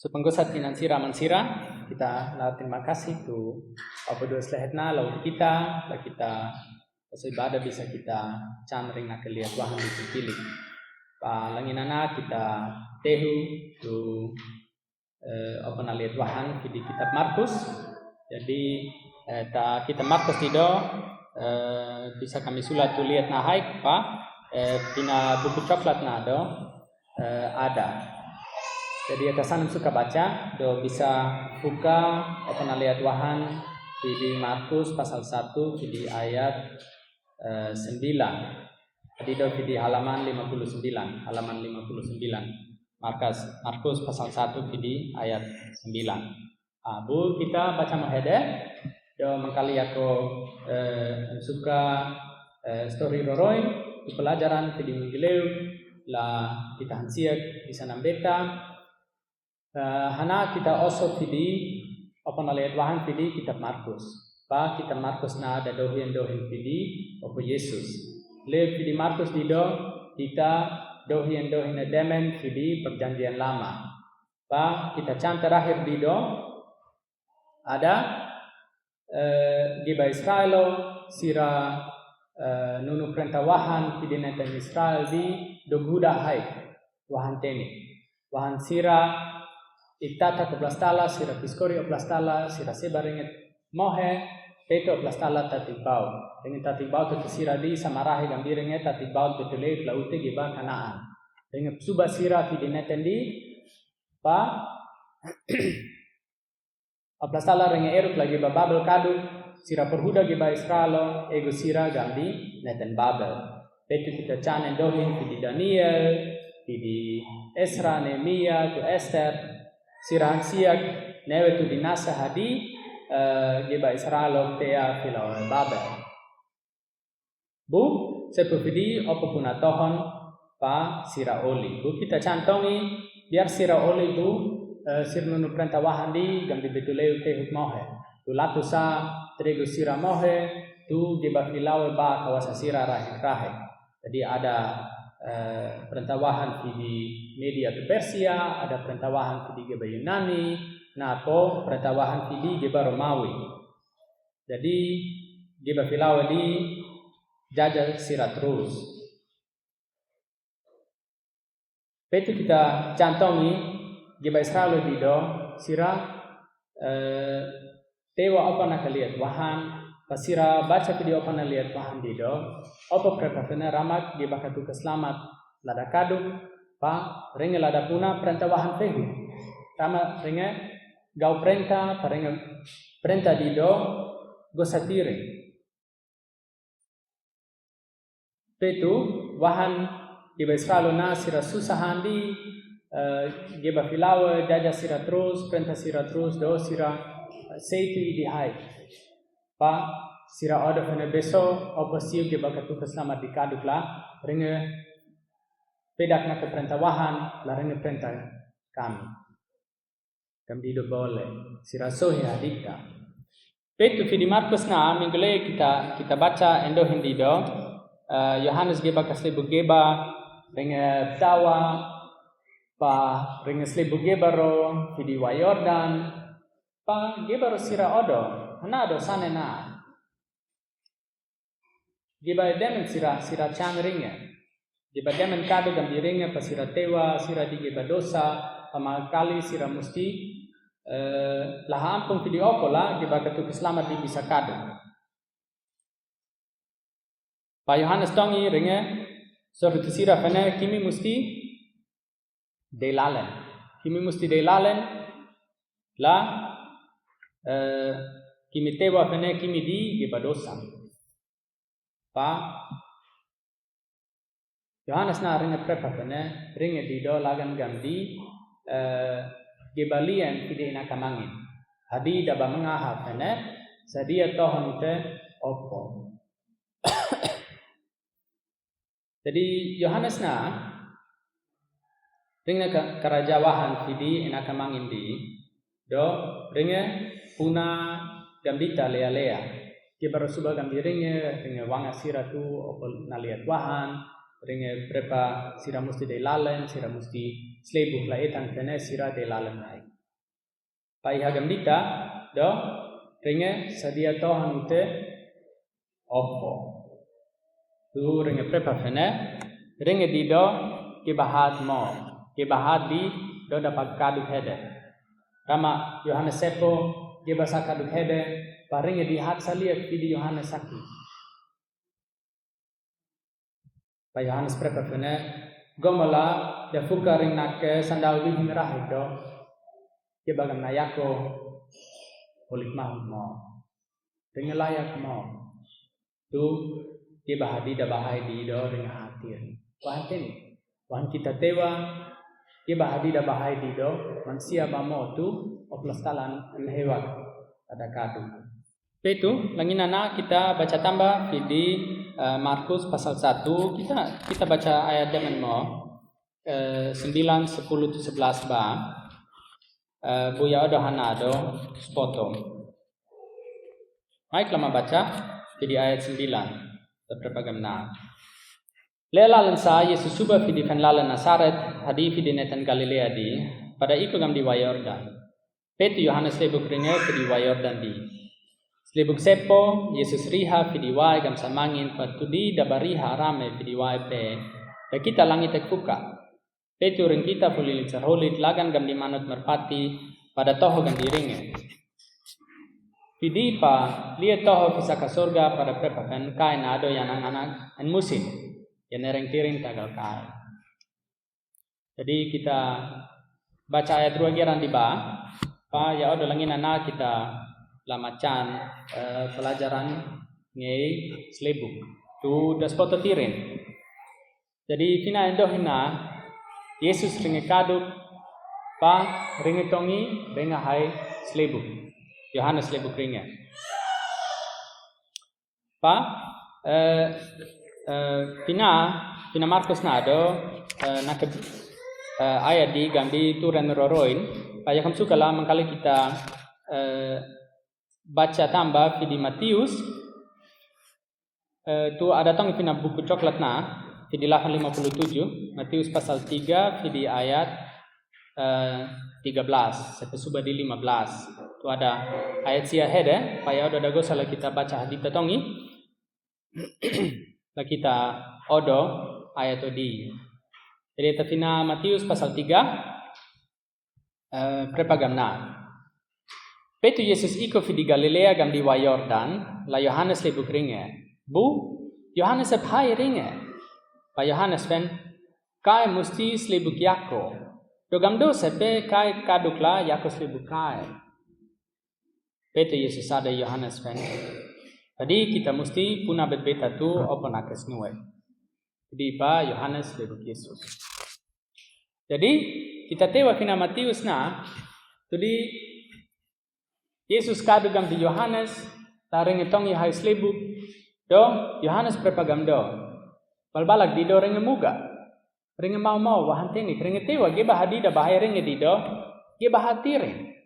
Supenggosat kinan sira mansira, kita la terima kasih tu apa dua selehetna laut kita, la kita ibadah bisa kita camring nak lihat wahan dipilih. Pa langinana kita tehu tu apa nak lihat wahan di kitab Markus. Jadi kita Markus tido bisa kami sulat tu lihat naik pa pina buku coklat nado ada. Jadi atasan suka baca, do bisa buka apa lihat wahan di Markus pasal 1 di ayat 9. Jadi do di halaman 59, halaman 59. Markus pasal 1 di ayat 9. Bu kita baca mahede, do mengkali aku suka story roroy di pelajaran di Mingileu lah kita hansiak di sana beta. Hana kita osok di apa nalihat wahan di kitab Markus. Pa kitab Markus na ada dohin di apa Yesus. Le di Markus di do kita dohin demen di perjanjian lama. Pa kita can terakhir di do ada giba Israelo sira nunu perintah wahan di neten Israel di doguda hai wahan teni. Wahan sira itata ke plastala sira piskori o plastala sira sebaringet mohe peto plastala tatibau dengan tatibau tu sira di samarahi gambiringet tatibau tu tele laute giba Kanaan dengan suba sira di netendi pa o plastala renge eruk lagi babel kadu sira perhuda giba Israelo ego sira gambi neten babel peto kita canen dohin di Daniel di Esra Nehemia tu Esther sirahan siak newe tu dinasa hadi geba Israel tea filau Babel. Bu sepufidi opo puna tohon pa sira oli. Bu kita cantongi biar sira oli bu sirnunu perintah wahandi gambi betuleu tehuk mohe. Tu latusa tregu sira mohe tu geba filau ba kawasa sira rahe. Jadi ada perintah wahan di media tu Persia, ada perintah wahan di geba Yunani, napo perintah wahan di geba Romawi. Jadi geba filawa di jajah sira terus. Petu kita cantongi geba Israel di do sira tewa apa nak lihat wahan pasira baca video apa nak lihat wahan di do apa prepafena ramak di bakatu keselamat lada kadu pa renge lada puna perintah wahan fehu rama renge gau perintah parenge perintah di do gosatire petu wahan di Israel na sira susahan di geba filawe jaja sira terus perintah sira terus do sira seitu di hai pa sira odo fene beso opo siu ge bakatu selamat di kaduk la ringe pedak na ke perintah wahan la ringe perintah kami do boleh sira sohi hadika petu di Markus na mingle kita baca endo hindi do Yohanes ge bakaslebu geba ringe tawa pa ringe slebu geba ro di wa Yordan pa geba ro sira odo hana do sana na giba demen sira can ringe giba demen kado gambi ringe pa sira tewa sira di giba dosa pama kali sira musti laha ampung video okola giba katu selamat di bisa kado pa Yohanes tongi ringe sortu sira fene kimi musti delalen la kimi tewa fene kimi di giba dosa pa Yohanes na ringe prepa fene ringe di do lagan gamdi gebalian kide nakamangin hadi daba mengaha fene sadia tohon te opo jadi Yohanes na ringe kerajawahan kidi nakamangin di do ringe puna gambita lea Kibar suba gambi ringe wanga sira tu opol naliat wahan ringe prepa sira musti de lalen sira musti slebu la etan fene sira de lalen nai Paihagam dita do ringe sedia Tuhan te opo. Tu ringe prepa fene ringe di do kibahat mo. Kibahat di do dapat kaduk hede. Rama Yohanes Sepo kibasa kaduk hede paringe di hat salia di Yohanes Saki. Pa Yohanes prepa fene gomola da fuka ring nak sandal wihin rahid do kibagam nayako polik mahud mo. Ringe layak mo. Tu kibahadi da bahai di do ringe hatir. Wahin wan kita tewa kibahadi da bahai di do mansia bamo tu oplas talan hewa ada kadu. Itu langinana kita baca tambah di Markus pasal 1 kita baca ayat dengan mo 9, 10 to 11 ba buya odo hanado spotong. Baik lama baca di ayat 9 terpagagamna. Lela lensa Yesus suba di fenlala Nasaret hadi di netan Galilea di pada ikut gam di Wayordan. Petu Yohanes lebuk ringe di Wayordan di. Lebuk sepo Yesus riha di wai gam samangin patudi dabariha rame di wai pe. Da kita langit ek fuka. Petu ring kita fulilit sarholit lagan gam di manut merpati pada toho gam di ringe. Pidi pa lihat toho pisaka surga pada prepakan kain ado yang anak-anak an musim. Yang nereng-tiring tagal kai. Jadi kita baca ayat 2 geran di ba. Pa ya odo langin anak kita lamacan pelajaran ngei selebuk. Tu daspoto tirin. Jadi kina endo hina Yesus ringe kaduk pa ringe tongi ringe hai selebuk. Yohanes selebuk ringe. Pa Pina Markus nado nak ayat di gambi turan roroin paya kam sukala mangkali kita baca tambah di Matius tu ada tong pina buku coklat na di 857 Matius pasal 3 di ayat 13 sampai suba di 15 tu ada ayat sia hede paya odo dago salah kita baca hadits tongi lah kita odo ayat odi. Jadi tafina Matius pasal 3 prepagamna. Petu Yesus iko di Galilea gam di Wayordan, la Yohanes lebuk ringe. Bu, Yohanes hai ringe. Pa Yohanes fen kai musti slebuk yako. Do gam do sepe kai kadukla yako slebuk kai. Petu Yesus ada Yohanes fen. Tadi kita mesti puna bet-beta tu apa nakes nuwe. Jadi pa Yohanes lebuk Yesus. Jadi kita tewa kina Matius na. Jadi Yesus kadugam di Yohanes taring itong hai lebuk. Do Yohanes prepagam do. Balbalak di do ringe muga. Ringe mau wahanteni ringe tewa ge bahadi da bahaya ringe di do. Ge bahatiring.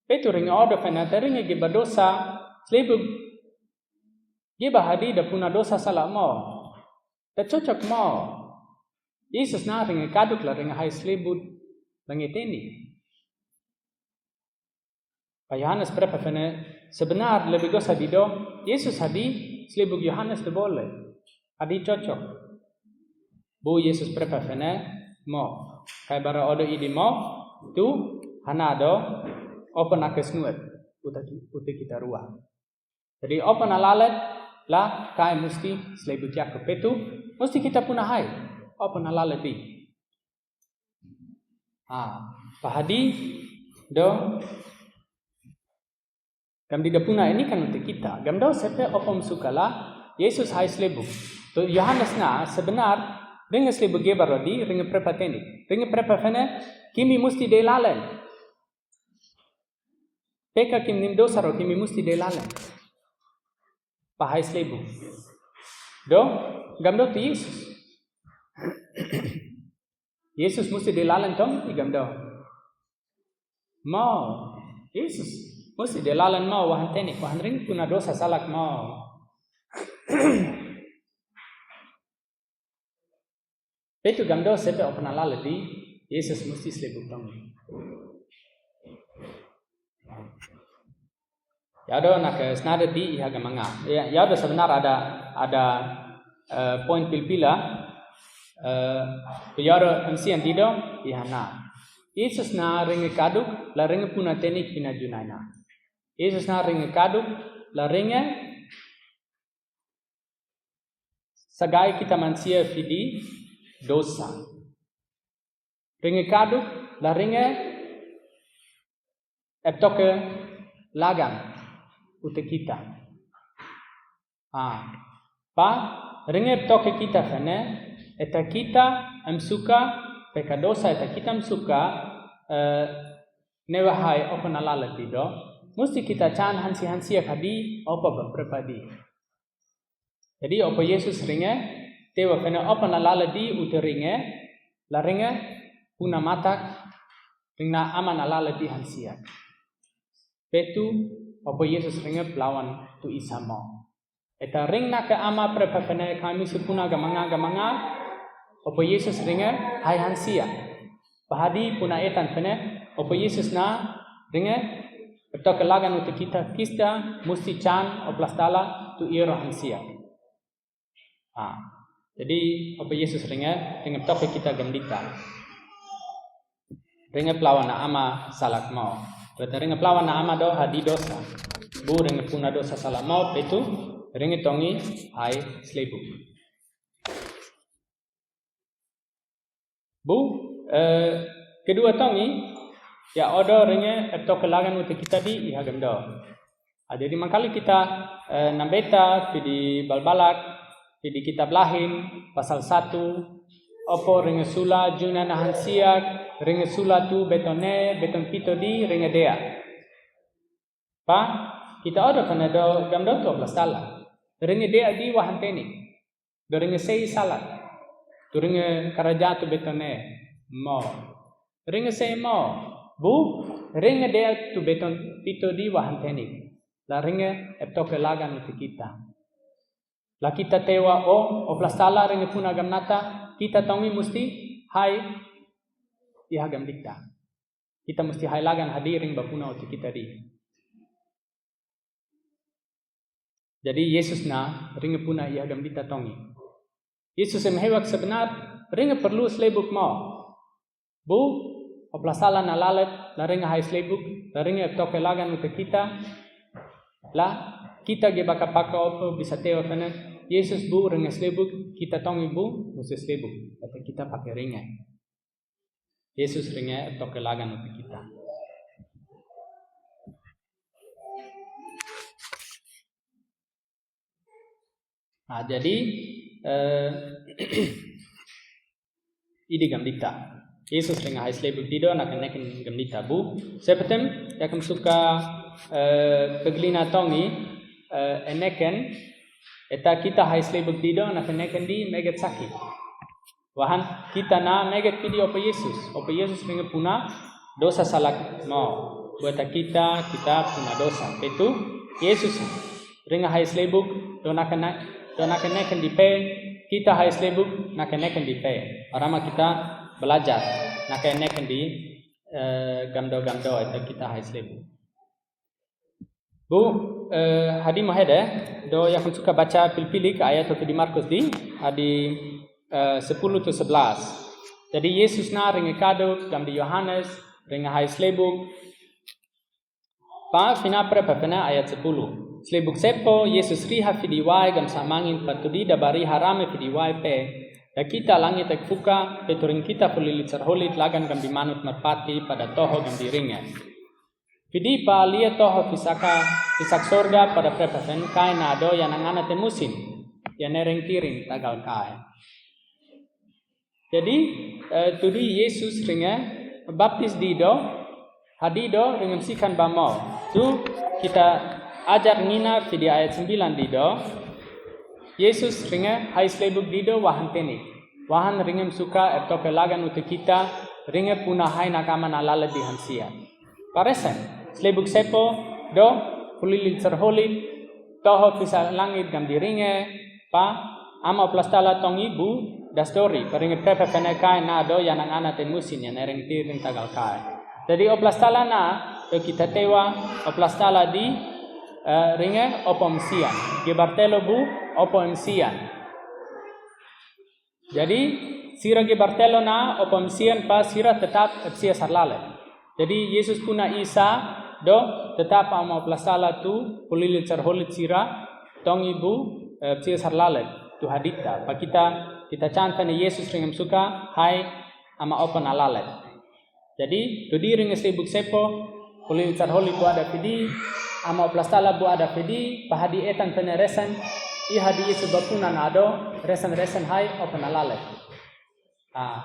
Petu ringe odo fena ringe ge badosa lebuk. Dia bahadi da puna dosa salah mo. Da cocok mo. Yesus na ringe kaduk la ringe hai selebut langiteni. Pa Yohanes berapa fene sebenar lebih dosa di do. Yesus hadi selebuk Yohanes de boleh. Hadi cocok. Bu Yesus berapa fene mo. Kai bara odo idi mo tu hanado open akes nuet uta kita ruang. Jadi open alalet lah kai musti selebut Yakub itu musti kita punah hai open alalet di. Pahadi do gam di dapuna ini kan untuk kita. Gam do sepe opom sukala Yesus hai selebuk. Tu Yohanes na sebenar ringe selebuk gebar di ringe prepateni. Ringe prepafene kimi musti delalen. Peka kim nim dosa ro kimi musti delalen. Pahai selebuk. Do gam do tu Yesus. Yesus musti delalen tong gam do. Mau Yesus musti delalan mau wahan tenik wahan ring kuna dosa salak mau. Betu gamdo sepe opena lala di Yesus musti selebuk tong. Ya do nak senada di iha gamanga. Ya do sebenar ada poin pilpila Piyara ansian dido ihana. Yesus na ringe kaduk la ringe puna tenik pina junaina. Yesus na ringe kaduk la ringe sagai kita manusia fidi dosa. Ringe kaduk la ringe eptoke lagan ute kita. Pa ringe eptoke kita fene eta kita amsuka pekadosa eta kita amsuka newahai open alala tido musti kita can hansi kadi opa berprepadi. Jadi opa Yesus ringe tewa fena open alala di uteringe la ringe puna matak ringna aman alala di hansia. Petu opa Yesus ringe pelawan tu isamo. Eta ringna ke ama prepafena kami sepuna gamanga Opo Yesus ringe hai hansia. Bahadi puna etan fene opo Yesus na ringe beto kelagan untuk kita musti can oplastala tu iro hansia. Jadi opo Yesus ringe beto kita gembita. Ringe pelawan na ama salak mau. Berarti ringe pelawan na ama do hadi dosa. Bu ringe puna dosa salak mau itu ringe tongi hai slebu. Bu, kedua tongi ya odo ringe atau kelagan untuk kita di ihagam do. Jadi mangkali kita nambeta di balbalak di kitab Lahin pasal 1 opo ringe sula juna nahansiak ringe sula tu beton pito di ringe dea. Pa kita odo kana do gamdo to plastala. Ringe dea di wahanteni. Do ringe sei salat. Turinge karajatu betone mo. Ringe sei mo. Bu ringe dea tu beton pito di wahanteni. La ringe epto kelagan untuk kita. La kita tewa o plastala ringe puna gamnata kita tongi musti hai ihagam dikta. Kita musti hai lagan hadiring bapuna untuk kita di. Jadi Yesus na ringe puna ihagam dikta tongi. Yesus yang hewak sebenar ringe perlu selebuk mau. Bu oplasala na lalet la ringe hai selebuk la ringe toke lagan untuk kita. La kita ge baka paka opo bisa tewa kana Yesus bu ringe selebuk kita tongi bu musti selebuk. Kata kita pakai ringe. Yesus ringe toke lagan untuk kita. Jadi idi gamdita. Yesus ringa hai slebuk dido nak neken gamdita bu. Sepetem yakam suka peglina tongi eneken eta kita hai slebuk dido nak neken di meget sakit. Wahan kita na meget pidi opo Yesus ringa puna dosa salak mau. Buat kita puna dosa. Itu Yesus ringa hai slebuk do nak neken di pe kita hai slebuk nak neken di pe. Arama kita belajar nak neken di gamdo itu kita hai slebuk. Bu hadi mahede do yang suka baca pilih ke ayat di Markus di hadi 10-11. Jadi Yesus na ringe kaduk gam di Yohanes ringe hai slebuk. Pa fina prepapena ayat 10. Slebuk sepo Yesus riha fidiwai gam samangin patudi dabari harame fidiwai pe. Da kita langit ek fuka peturing kita pulilit serholit lagan gam dimanut merpati pada toho gam diringe. Fidi pa lia toho fisak sorga pada prepafen kai nado yang angana temusin yang nereng tiring tagal kai. Jadi tudi Yesus ringe baptis dido hadido ringe sikan bamo. Tu kita ajar ngina di ayat 9 dido Yesus ringe hai slebuk dido wahan tenik wahan ringem suka erto pelagan untuk kita ringe puna hai nakaman alala di hansia paresen slebuk sepo do pulilit serholit toho bisa langit gam di ringe pa ama plastala tong ibu dastori peringe prepe penekai na do yanang ana temusin yang ereng tiring tagal kai jadi oplastala na do kita tewa oplastala di ringe opom sian. Gebartelo bu opom sian. Jadi sira gebartelo na opom sian pa sira tetap sia sarlale. Jadi Yesus puna Isa do tetap amo plasala tu pulilit sarholit sira tong ibu sia sarlale tu hadita. Pa kita cantan Yesus ringem suka hai ama open alalet. Jadi tu di ringe sebuk sepo pulilit sarholit tu ada pidi ama plastala bu ada pidi pahadi etan peneresan I hadi Yesus bapunan ado resan hai open alalet.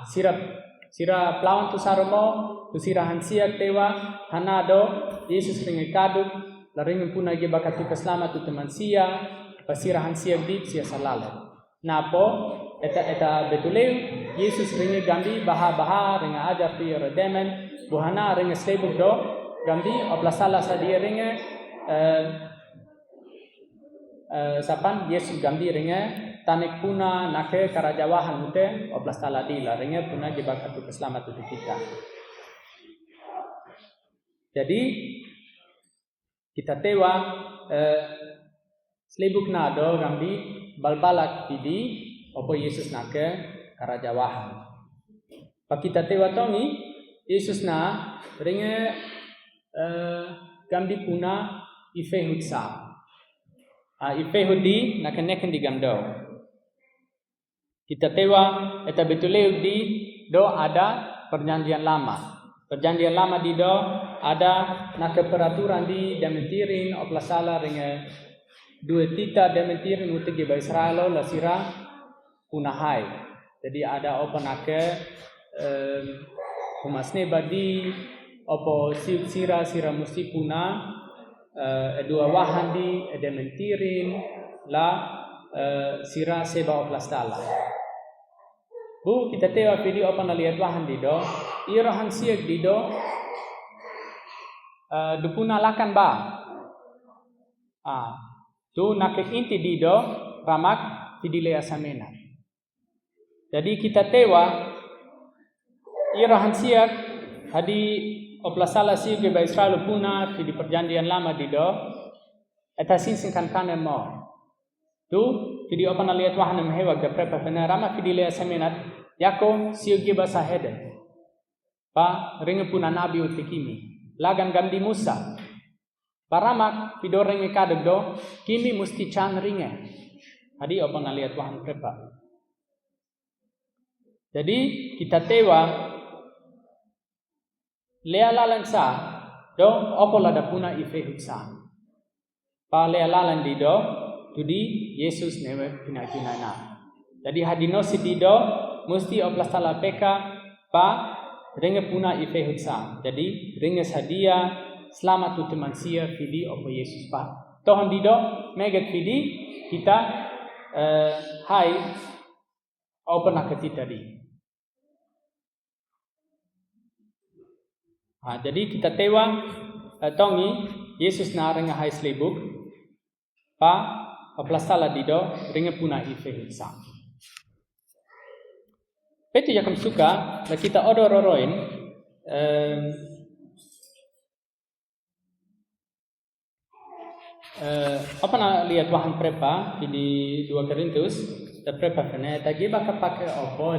Sira pelawan tu saromo tu sira hansiak tewa hanado Yesus ringe kaduk la ringe puna ge bakatu keslamat tu teman sia pasira hansiak di sia salale napo eta betuleu Yesus ringe gambi baha ringe ajar tu redemen buhana ringe slebuk do gambi oplasala sadia ringe sapan Yesus gambi ringe tanek puna nake karajawahan mute oblas taladi la ringe puna jebakatu keselamatan untuk kita. Jadi kita tewa selibuk nado gambi balbalak pidi opo Yesus nake karajawahan. Pak kita tewa tongi Yesus na ringe gambi puna ifehutsa. Ifehudi nakeneken di gamdo. Kita tewa eta betuleu di do ada perjanjian lama. Perjanjian lama di do ada na keperaturan di dementirin oplasala ringe dua tita dementirin utegi ba Israelo la sira punahai. Jadi ada opo nake humasne badi opo sira musti puna dua wahan di dementirin la sira seba oplastala. Bu kita tewa video apa naliat wahan di do irahan siak di do dupuna lakan ba tu nakek inti di do ramak vidile asamena. Jadi kita tewa irahan siak hadi oplasala siak ba Israel puna di perjanjian lama di do eta singkan kanen mo tu video apa naliat wahan mehewa ga prepa pena ramak vidile asamena yako siugi basa hede pa ringe puna nabi utikimi lagan gandi Musa paramak video ringe kadeg do kimi musti can ringe hadi apa ngaliat wahan prepa. Jadi kita tewa lealalan sa do opo lada puna ifehutsa pa lealalan di do tudi Yesus newe pina-pinana. Jadi hadino si di do musti oplastala peka pa ringe puna ifehutsa. Jadi ringe sadia selamat tu teman sia fidi opo Yesus pa. Tohon dido megat fidi kita hai opo naketita di. Jadi kita tewa tongi Yesus na ringe hai slebuk pa oplastala dido ringe puna ifehutsa. Itu yang kami suka, kita odor-oroin apa na lihat wahan prepa di 2 Korintus, da prepa kene, ta giba ka pake opo,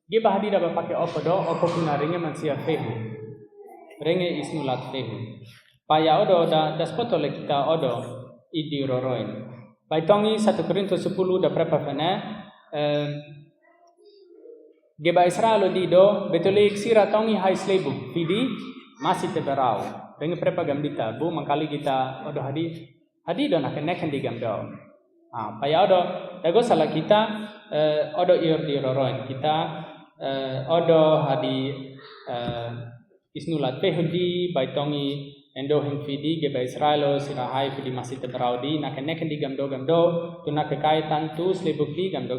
giba hadi da pake opo do, opo kuna ringe mansia fehu, ringe isnulat fehu. Paya odo da spotole kita odo idi roroin. Baitongi 1 Korintus 10 da prepa kene, Geba Israel di do betulik sira tongi hai slebuk fidi masih teberau dengan prepa gambita bu mangkali kita odo hadi do nak neken di gamdo paya odo dago salah kita odo ior di roroin kita odo hadi isnulat pehudi baitongi endo hin fidi geba Israel sira hai fidi masih teberau di nak neken di gamdo tu nak kaitan tu slebuk di gamdo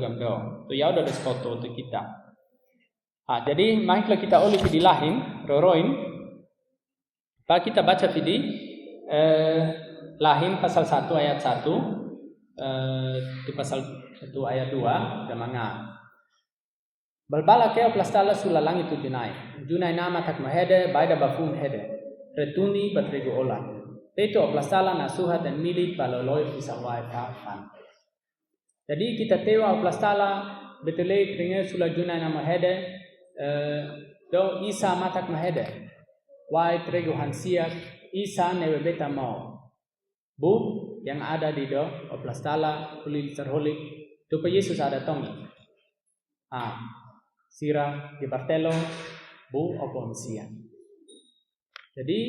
tu ya odo despoto tu kita. Jadi maklah kita oleh di lahin roroin pak kita baca di lahin pasal 1 ayat 1 itu pasal 1 ayat 2 damanga balbala keo plastala sulalang itu junai nama tak mahede baida bafun hede retuni batrego ola Itu oplastala nasuhat dan milit paloloi pisawai pan. Jadi kita tewa oplastala betulai keringe sula junai nama hede do isa matak mahede. Wai trego hansia isa newe beta mau. Bu yang ada di do oplastala kulit terholik tupa Yesus ada tongi. Sira di Bartelo bu opon sia. Jadi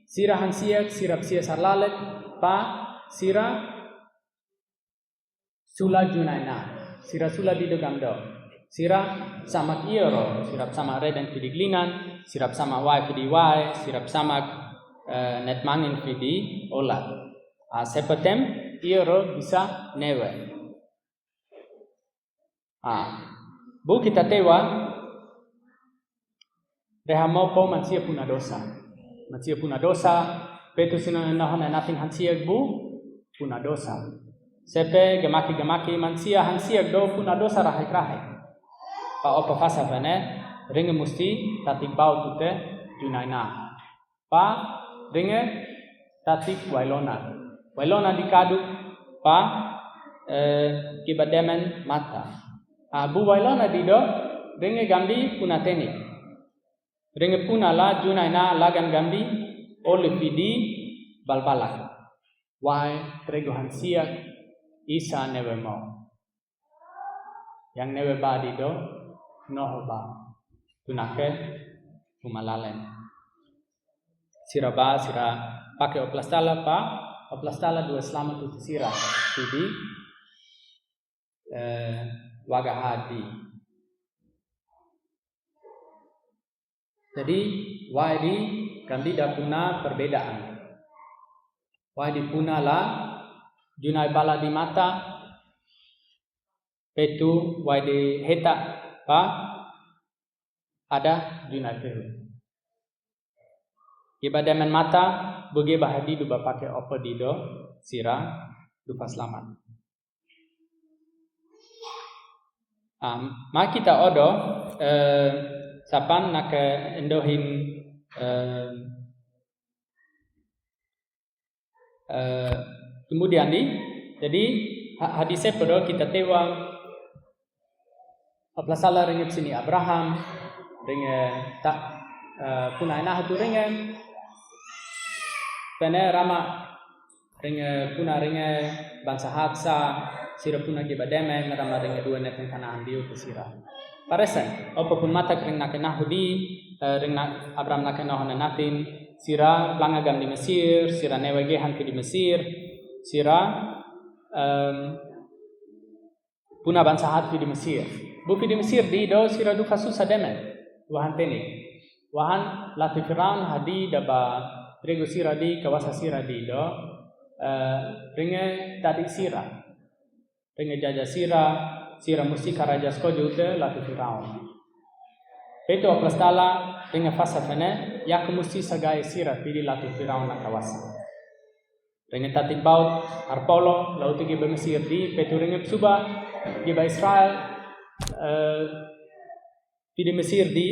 sira hansiak sira psia sarlalet pa sira sula junaina sira sula di gamdo sira samak iero sirap sama reden fidiglinan sirap sama wai fidi wai sirap samak net mangin fidi olat sepetem iero bisa newe bu kita tewa rehamo po mansia puna dosa Mansia puna dosa, petu sino nahona nating hansiag bu puna dosa. Sepe gemaki mansia hansiag do puna dosa rahai. Pa opa fasa vene ringe musti tatik bau tute junaina. Pa ringe tatik wailona. Wailona dikadu pa kibademen mata. Bu wailona dido ringe gambi puna tenik. Ringe puna la junaina lagan gambi ole fidi balbalak. Wai trego hansiak isa newe mau. Yang newe badi do noho ba. Tunake humalalen. Sira pakai oplastala pa oplastala dua selamat tu sira fidi wagahadi. Jadi wadi gambi dah puna perbedaan. Wadi puna la junai bala di mata petu wadi heta pa ada junai peru. Ibademen mata bagi bahadi duba pakai opo dido sira dupa selamat. Ma kita odo sapan nak endohin kemudian jadi hadisnya pada kita tewa aplasala ringet sini Abraham ringet tak punai nah tu ringet pene rama ringet puna ringet bangsa haksa sira puna gibademe rama ringet dua neten kanaan diu kesira Paresan, apapun mata kering nak nahudi, ring nak Abraham nak nahona natin, sira langagam di Mesir, sira newagehan di Mesir, sira puna bansa hat di Mesir. Bufi di Mesir di do sira du fasusa demen, wahan teni, wahan lati Firaun hadi daba rego sira di kawasa sira di do, ringe tadi sira, ringe jaja sira musti karajas ko jute latu Firaun. Itu oplastala ringe fasa fene yak musti sagai sira pidi latu Firaun nakawasa. Ringe tatik baut arpolo lauti giba Mesir di petu ringe suba giba Israel pidi Mesir di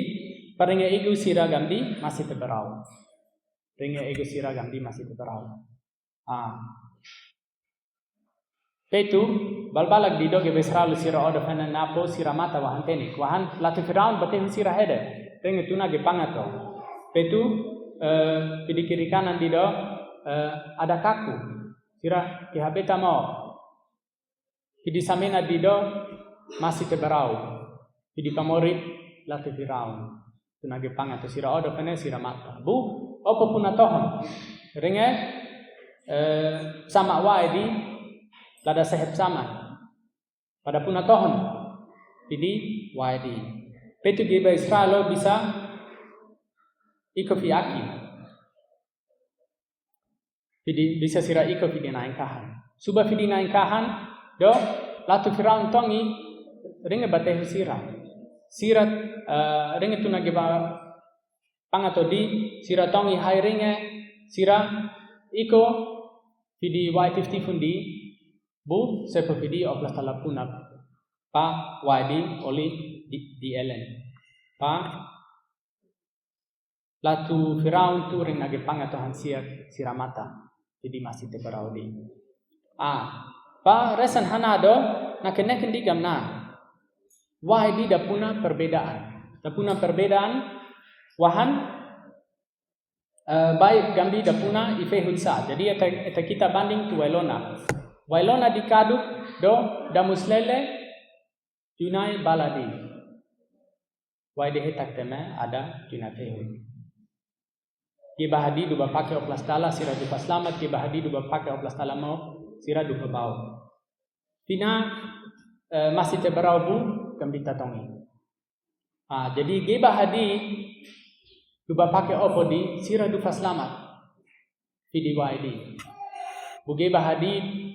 paringe egu sira gamdi masih teberau. Ringe egu sira gamdi masih teberau. Petu balbalak di doge Israel sira oda fena napo sira mata wahan tenik wahan latu Firaun bateh sira hede ringe tuna ge pangato. Petu pidi kiri kanan di do ada kaku sira kihabeta mau pidi samena di do masih teberau pidi pamorit latu Firaun tuna ge pangato sira oda fena sira mata bu opo puna tohon ringe sama waidi lada sehep sama pada puna tohon pidi waidi petu giba Israel bisa iko fiaki pidi bisa sira iko fidi naingkahan suba fidi naingkahan do latu Firaun tongi ringe bateh sira ringe tuna giba pangato di sira tongi hai ringe sira iko fidi Y50 fundi bu sepo fidi oplas talapuna pa wadi oli di elen pa latu Firaun tu ring nage pangato hansia siramata Fidi masih teberau di. Pa resan hana do na keneken di gamna. Wah di da puna perbedaan. Da puna perbedaan wahan baik gambi da puna ife hulsa. Jadi eta kita banding tu wailona. Wailona di kaduk do da muslele junai baladi. Wai de hetak teme ada junai fehul. Ki bahadi du bapake oplas tala sira du paslamat ki bahadi du bapake oplas tala mau sira du bau. Pina masih teberau bu gambi tatongi. Jadi ge bahadi du bapake opo di sira du paslamat. Fidi waidi. Buge bahadi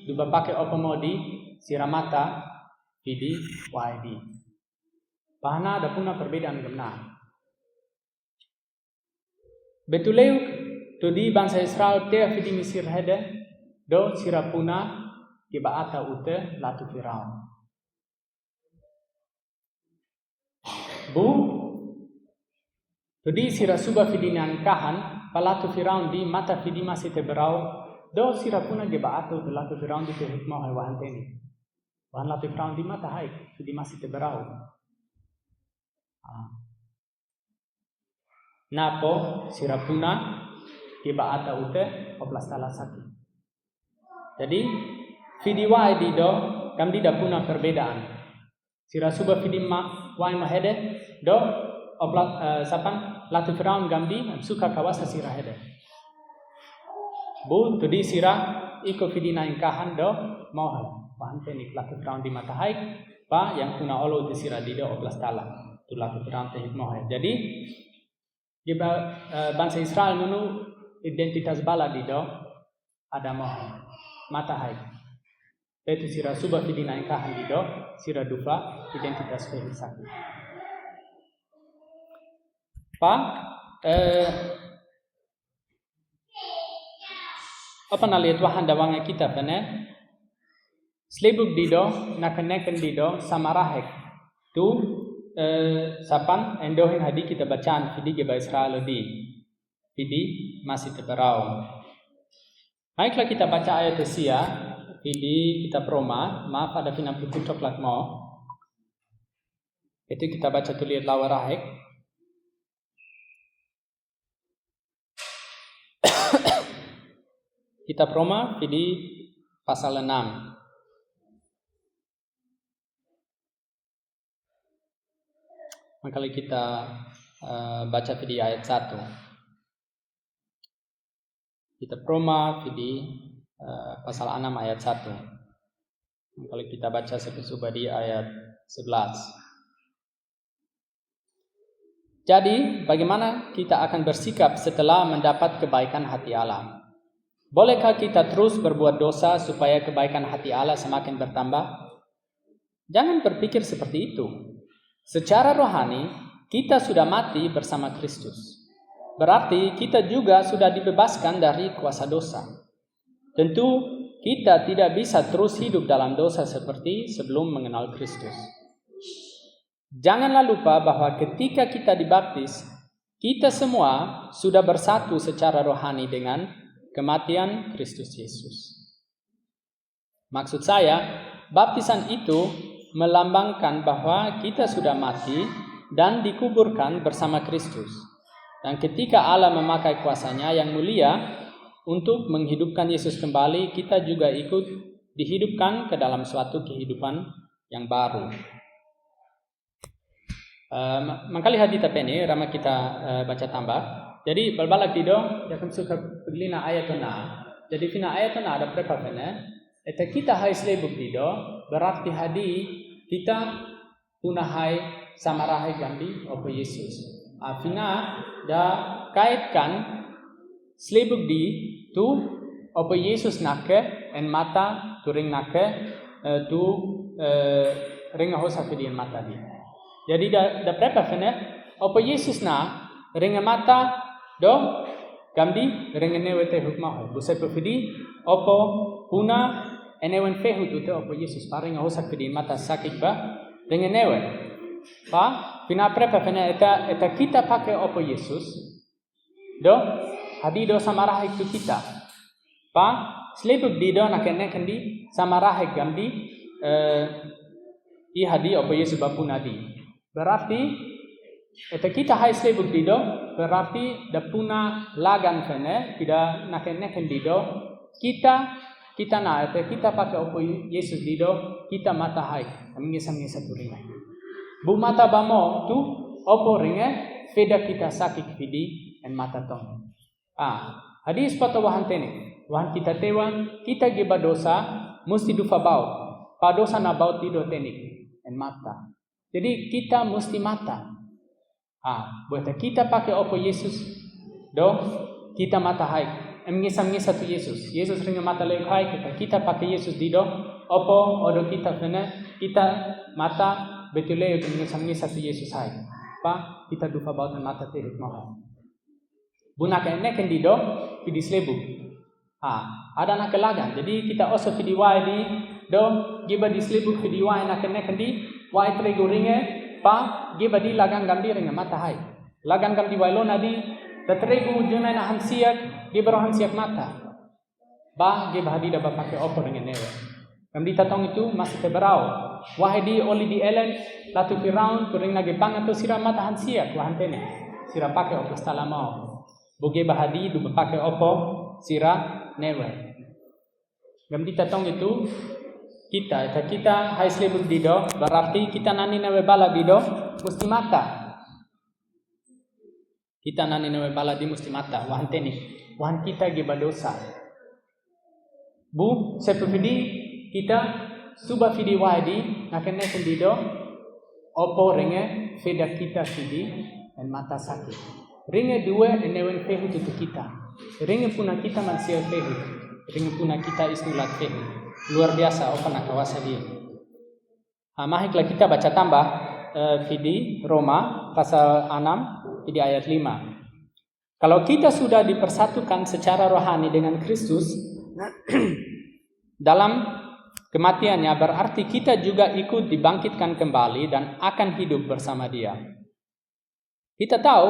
du bapake opo mau di sira mata fidi waidi. Bahana ada puna perbedaan gemna. Betuleu tu di bangsa Israel te fidi Mesir hede do sira puna ke baata ute latu Firaun. Bu tu di sira suba fidi nangkahan palatu Firaun di mata fidi masih teberau do sira puna ke baata ute latu Firaun di hikmah hai wahan teni. Wahan latu Firaun di mata hai fidi masih teberau. Napo sirapuna kiba ata ute oplas tala sakit. Jadi fidi wai di do kam di puna perbedaan. Sira suba fidi wai mahede do oplas sapan latu Firaun gambi suka kawasa sira hede. Bu tudi sira iko fidi naingkahan do mohal. Wahan tenik latu Firaun di mata hai pa yang kuna olo di sira di do oplas tala. Tu latu Firaun tehik mohal. Jadi bangsa Israel nunu identitas bala di do ada mohon mata hai. Itu sira suba fidi naikahan di do sira dufa identitas fedi sakit. Pa apa naliat wahan dawangnya kita pene slebuk di do nakeneken di do samarahek tu sapan endohin hadi kita bacaan fidi geba Israel di fidi masih teberau. Baiklah kita baca ayat sia fidi kita Roma, maaf ada fina buku coklat mau. Itu kita baca tulis lawarahek. Kitab Roma fidi pasal 6. Maka kita baca video ayat 1. Kitab Roma video pasal 6 ayat 1. Maka kita baca di ayat 11. Jadi bagaimana kita akan bersikap setelah mendapat kebaikan hati Allah? Bolehkah kita terus berbuat dosa supaya kebaikan hati Allah semakin bertambah? Jangan berpikir seperti itu. Secara rohani, kita sudah mati bersama Kristus. Berarti kita juga sudah dibebaskan dari kuasa dosa. Tentu kita tidak bisa terus hidup dalam dosa seperti sebelum mengenal Kristus. Janganlah lupa bahwa ketika kita dibaptis, kita semua sudah bersatu secara rohani dengan kematian Kristus Yesus. Maksud saya, baptisan itu melambangkan bahwa kita sudah mati dan dikuburkan bersama Kristus. Dan ketika Allah memakai kuasanya yang mulia untuk menghidupkan Yesus kembali, kita juga ikut dihidupkan ke dalam suatu kehidupan yang baru. Maka lihat di tapene rama kita baca tambah. Jadi balbalak dido yakam suka peglina ayat na. Jadi fina ayat na ada berapa pene? Eta kita hai slebuk dido berarti hadi kita punahai samarahai gambi opo Yesus. Afina da kaitkan slebuk di tu opo Yesus nake en mata turing nake tu ringa hosa pedian mata di. Jadi da berapa pene opo Yesus na ringa mata do gambi ringa newete hukmah. Busai pedi opo puna enewen fehut ute opo Yesus paring hosak pedi mata sakit ba dengan newe pa pina prepa fena eta kita pakai opo Yesus do hadi do samarah itu kita Pa slebuk dido nakene kandi sama rahek gamdi i hadi opo Yesus bapuna di. Berarti eta kita hai slebuk dido berarti da puna lagan kene tidak nakene dido kita na eta kita pakai opo Yesus dido kita mata hai ngesa turinga. Bu mata bamo tu opo ringe feda kita sakit fidi en mata tong. Hadis poto wahan tene wahan kita tewan kita geba dosa mesti dufa bau pa dosa na bau tido tenik en mata. Jadi kita mesti mata. Buat kita pakai opo Yesus do kita mata hai ngesa tu Yesus ringa mata lek hai kita pakai Yesus dido opo odo kita fene kita mata betule ngesa tu Yesus hai pa kita dufa bau tan mata terik mau buna kene dido pidi slebu ada nak kelagan jadi kita oso pidi wai di do giba di slebu pidi wai nak kene di wai trego ringe pa giba di lagang gamdi ringa mata hai lagang gamdi wailo nadi tatregu juna na hansiak giba hansiak mata ba giba hadi da pakai opo ringa newe gamdi tatong itu masih teberau wahai di oli di elen latu firaun turing nage bangat tu sira mata hansiak wahan tene sira pakai opo stala mau boge bahadi du pakai opo sira newe gamdi tatong itu kita hai slebuk dido berarti kita nani newe bala dido musti mata. Kita nani newe bala di musti mata wahan teni wahan kita geba dosa. Bu sepedi kita suba fidi wadi nakene dido opo ringe feda kita fidi en mata sakit. Ringe dua enewen fehu itu kita. Ringe puna kita manusia fehu. Ringe puna kita istilah fehu. Luar biasa opa nak kawasa dia. Mahiklah kita baca tambah di Roma pasal 6 di ayat 5. Kalau kita sudah dipersatukan secara rohani dengan Kristus dalam kematiannya berarti kita juga ikut dibangkitkan kembali dan akan hidup bersama Dia. Kita tahu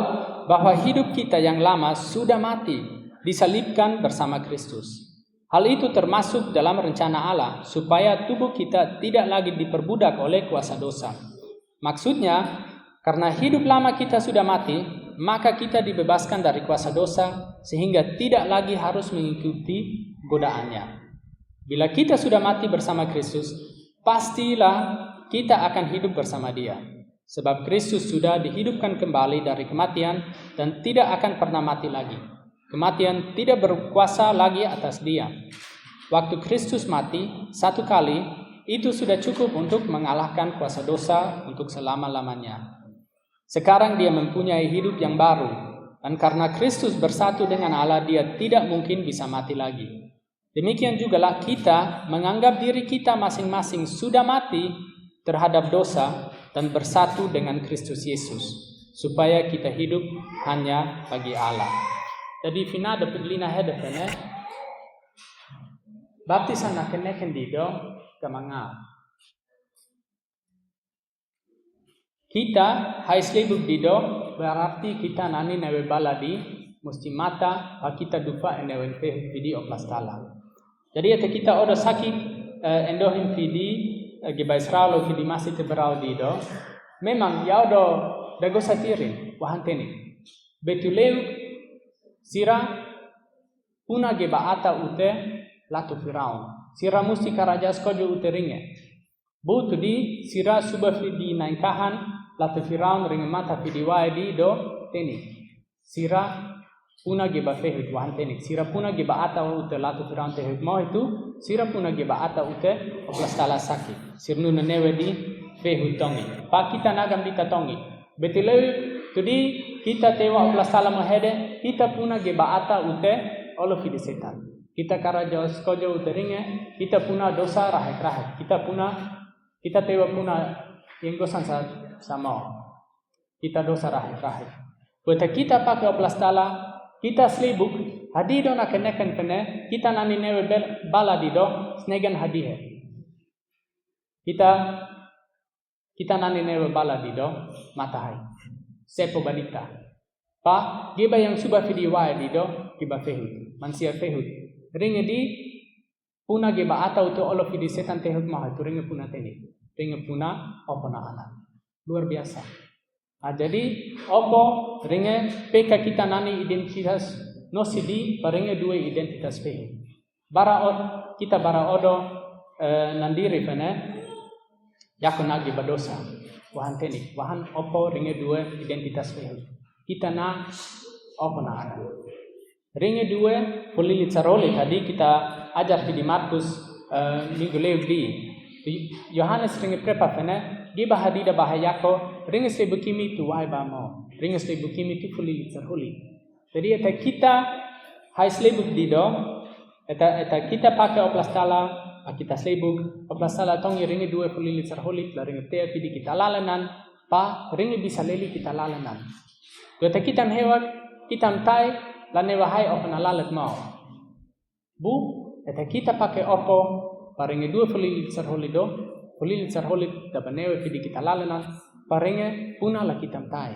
bahwa hidup kita yang lama sudah mati, disalibkan bersama Kristus. Hal itu termasuk dalam rencana Allah supaya tubuh kita tidak lagi diperbudak oleh kuasa dosa. Maksudnya, karena hidup lama kita sudah mati, maka kita dibebaskan dari kuasa dosa sehingga tidak lagi harus mengikuti godaannya. Bila kita sudah mati bersama Kristus, pastilah kita akan hidup bersama Dia. Sebab Kristus sudah dihidupkan kembali dari kematian dan tidak akan pernah mati lagi. Kematian tidak berkuasa lagi atas Dia. Waktu Kristus mati satu kali, itu sudah cukup untuk mengalahkan kuasa dosa untuk selama-lamanya. Sekarang Dia mempunyai hidup yang baru, dan karena Kristus bersatu dengan Allah, Dia tidak mungkin bisa mati lagi. Demikian jugalah kita menganggap diri kita masing-masing sudah mati terhadap dosa dan bersatu dengan Kristus Yesus, supaya kita hidup hanya bagi Allah. Jadi fina da pedlina hede pene baptisan na kene kendido kamanga. Kita hai slebuk dido berarti kita nani newe baladi musti mata pa kita dufa enewen pe video plastala. Jadi eta kita odo sakit endohin fidi giba Israel fidi masih teberau dido. Memang ya odo dago satirin wahanteni. Betuleu sira puna geba ata ute latu Firaun. Sira musti karajas kojo ute ringe. Butu di sira suba fidi naikahan latu Firaun ringe mata fidi waedi do teni. Sira puna geba fehut wahan teni. Sira puna geba ata ute latu Firaun tehut mau itu. Sira puna geba ata ute oplas tala sakit. Sirnu newe di fehut tongi. Pa kita nagam di tatongi. Betileu tudi kita tewa oplas tala mahede. Kita puna geba ata ute olo fidi setan. Kita karajas kojo ute ringe. Kita puna dosa rahek. Kita tewa puna yang gosan sama. Kita dosa rahek. Buat kita pakai oplas tala. Kita selibuk. Hadido na keneken kene. Kita nani newe bala dido. Snegan hadihe. Kita nani newe bala dido. Matahai. Sepo balita. Pa, giba yang suba fidi wae dido. Giba fehut. Mansia fehut. ringe di puna geba atau tu olo fidi setan tehuk mah tu ringe puna teni. Ringe puna opo na anak. Luar biasa. Jadi opo ringe peka kita nani identitas no sidi paringe dua identitas pehe. Kita bara odo nandiri fene yako nagi badosa. Wahan teni, wahan opo ringe dua identitas pehe. Kita na opo na anak. Ringe dua pulili carole tadi kita ajar di Markus minggu lewi di Yohanes ringe prepa fene giba hadida bahayako ringe se bukimi tu wai bamo ringe se bukimi tu pulili carole. Jadi eta kita hai slebuk dido eta kita pakai oplastala kita slebuk oplastala tong ringe dua pulili carole la ringe te pidi kita lalanan pa ringe bisa leli kita lalanan. Eta kita mhewak kita mtai lane wahai opo na lalat mau. Bu, eta kita pakai opo paringe dua pulili carole do, pulili carole da banewe pidi kita lalanan, paringe puna la kita mtai.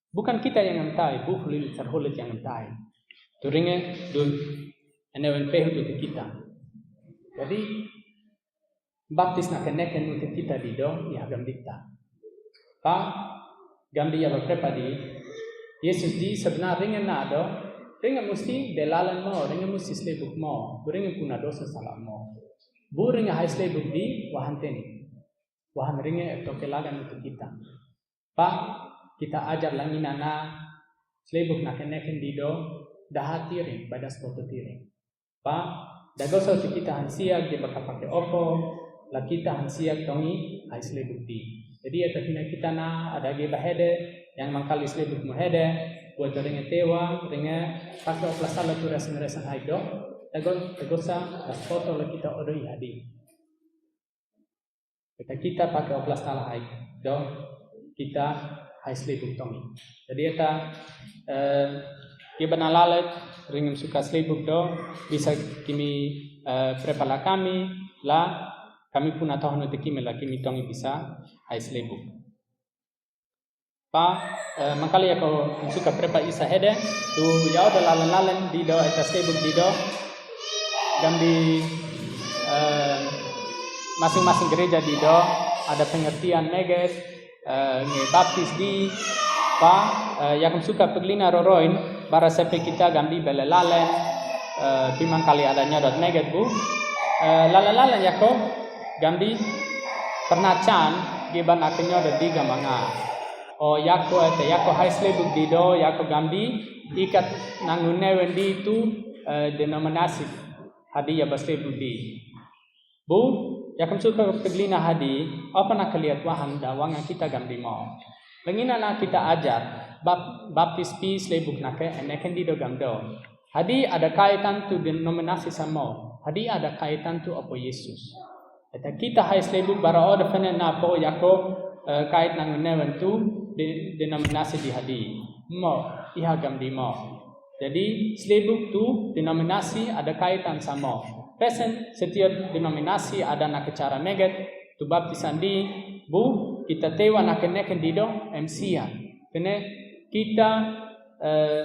Bukan kita yang mtai, bu pulili carole yang mtai. Turinge dun enewen pehu tu kita. Jadi baptis na keneken untuk kita di do ya gambita. Pa gambi ya berprepa di Yesus di sebenarnya nado ringa musti delalan mo, ringa musti slebuk mo, ringa puna dosa salah mo. Bu ringa hai slebuk di wahan teni. Wahan ringa tokelagan untuk kita. Pa kita ajar langina na slebuk na keneken di do dahati ring badas foto tiring. Pa dagosa untuk kita hansiak di baka pakai opo, la kita hansiak tongi hai slebuk di. Jadi eta kita na ada ge bahede yang mangkali slebuk mo hede buat ringe tewa, ringe pakai oplasala tu resan haido, tegosa las foto la kita odoi hadi. Kita pakai oplasala haido, kita hai slebuk tongi. Jadi eta ibana ringe suka slebuk do bisa kimi prepala kami la kami pun atau hanu tekimi la kimi tongi bisa hai slebuk. Pa makali ako suka prepa isa hede tu yao da lalan di do eta slebuk di do gambi masing-masing gereja di do ada pengertian meget nge baptis di pa yakum suka peglina roroin bara sepe kita gambi belelalen timang kali adanya dot meget bu lalalalan yako gambi pernah can giban akhirnya ada tiga manga. O yako hai slebuk dido yako gambi ikat nangunewen di itu denominasi hadi ya baslebuk di. Bu, yakum suka keglina hadi apa nak lihat wahan dawang kita gambi mau. Lengina na kita ajar baptis pi slebuk nake eneken dido gamdo. Hadi ada kaitan tu denominasi sama. Hadi ada kaitan tu apa Yesus. Eta kita hai slebuk bara oda fene na po yako kait nangunewen tu denominasi di hadi mo ihagam di mo. Jadi slebuk tu denominasi ada kaitan sama. Pesen setiap denominasi ada nak cara meget tu baptisan di bu kita tewa nak neken di do MCA. Kene kita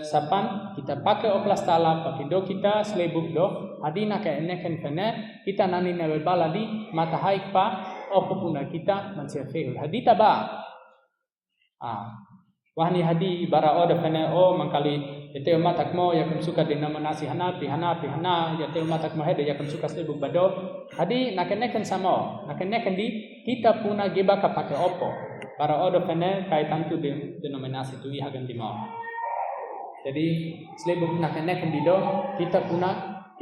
sapan kita pakai oplastala pakai do kita slebuk do hadi nak neken kene kita nani newe baladi mata haik pa opo puna kita mansefeu hadi taba. Wahni hadi bara oda fene o mangkali yateu matak mo yakum suka denominasi hana yateu matak mo hede yakum suka slebuk bado hadi nakeneken samo nakeneken di kita puna geba ka pake opo bara oda fene kaitan tu denominasi tu ihagan di mau. Jadi slebuk nakeneken di do kita puna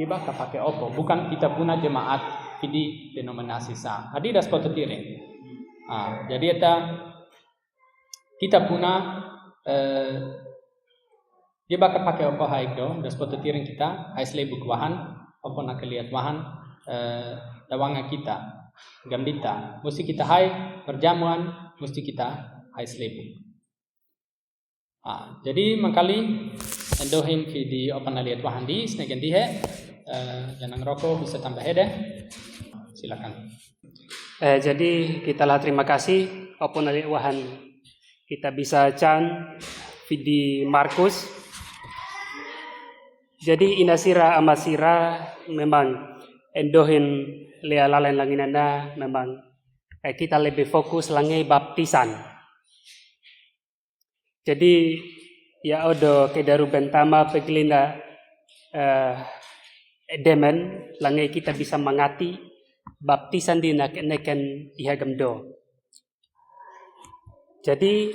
geba ka pake opo bukan kita puna jemaat di denominasi sa hadi das foto tiring. Jadi eta kita puna dia bakal pakai apa haik do das foto tiring kita hai slebuk wahan apa nak lihat wahan dawanga kita gambita mesti kita hai perjamuan mesti kita hai slebuk. Jadi mangkali endohin di apa nak lihat wahan di snegen di jangan rokok bisa tambah hede silakan. Jadi kita lah terima kasih apa nak lihat wahan kita bisa can di Markus Jadi inasira amasira memang endohin lea lalen langinana memang kita lebih fokus langai baptisan. Jadi ya odo kedaru bentama peglina demen langai kita bisa mengati baptisan di neken ihagamdo. Jadi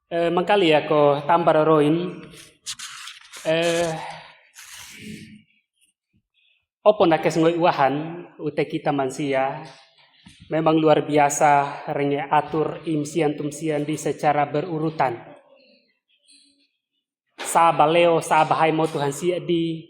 mengkali ya ko tambar roin opo nakes ngoi wahan ute kita mansia memang luar biasa renge atur imsian tumsian di secara berurutan. Sabaleo sabahai mo Tuhan sia di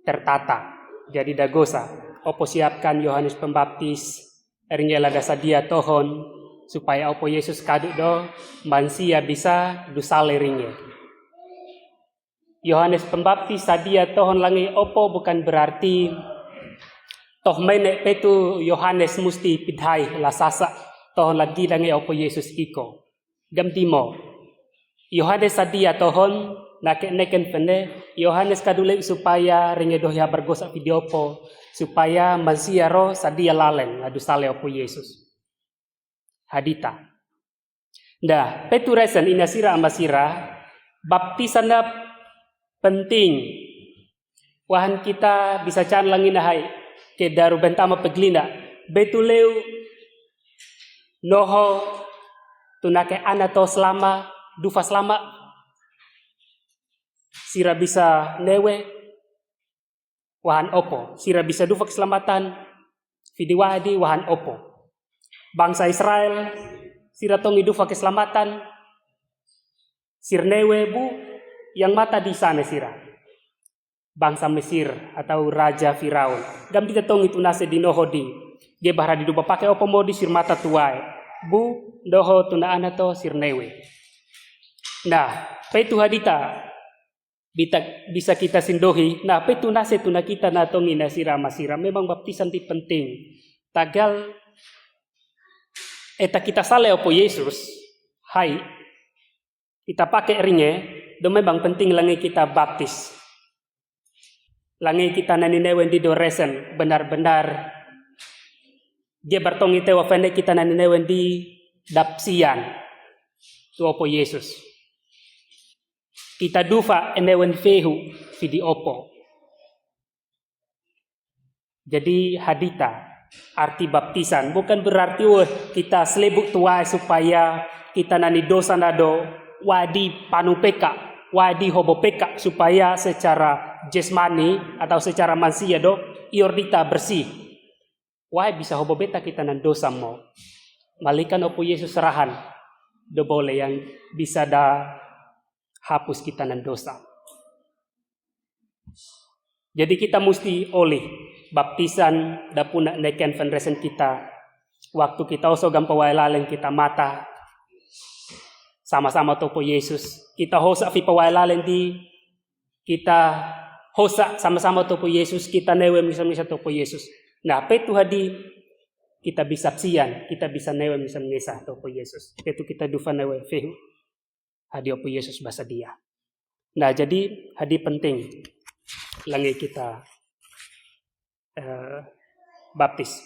tertata. Jadi dagosa opo siapkan Yohanes Pembaptis renge lada sadia tohon supaya opo Yesus kaduk do mansia bisa dusale ringe. Yohanes Pembaptis sadia tohon langi opo bukan berarti toh menek petu Yohanes musti pidhai lasasa tohon lagi langi opo Yesus iko. Gamtimo Yohanes sadia tohon neken fene Yohanes kadule supaya ringe dohya bergosa video opo supaya mansia ro sadia lalen adu sale opo Yesus. Hadita. Nah, petu resen inasira amasira baptisan penting. Wahan kita bisa can langin hai ke daru bentama peglina betuleu noho tunake anato selama dufa selama sira bisa newe wahan opo sira bisa dufa keselamatan vidiwadi wahan opo bangsa Israel sira tongi dufa keselamatan sirnewe bu yang mata di sana sira bangsa Mesir atau Raja Firaun gam kita tong itu nase di nohodi ge bahra di duba pakai opo modi sir mata tuai bu doho tuna anato sirnewe. Nah petu hadita bisa kita sindohi. Nah petu nase tuna kita natongi nasira masira memang baptisan ti penting tagal eta kita sale opo Yesus hai kita pakai ringe do memang penting langi kita baptis. Langi kita naninewen di doresen benar-benar dia bertongi tewa fene kita naninewen di dapsian tu opo Yesus. Kita dufa enewen fehu vidi opo. Jadi hadita arti baptisan bukan berarti kita selebuk tua supaya kita nani dosa nado wadi panupeka wadi hobo peka supaya secara jasmani atau secara mansia do iordita bersih. Wah bisa hobo beta kita nan dosa mo. Malikan opo Yesus serahan do boleh yang bisa da hapus kita nan dosa. Jadi kita mesti oleh baptisan da puna neken venresen kita. Waktu kita oso gampawai laleng kita mata sama-sama topo Yesus. Kita hosa fi pawailalen di kita hosa sama-sama topo Yesus, kita newe misa-misa topo Yesus. Nah, petu hadi kita bisa sian, kita bisa newe misa-misa topo Yesus. Petu kita dufa newe fehu. Hadi opo Yesus basa dia. Nah, jadi hadi penting langi kita baptis.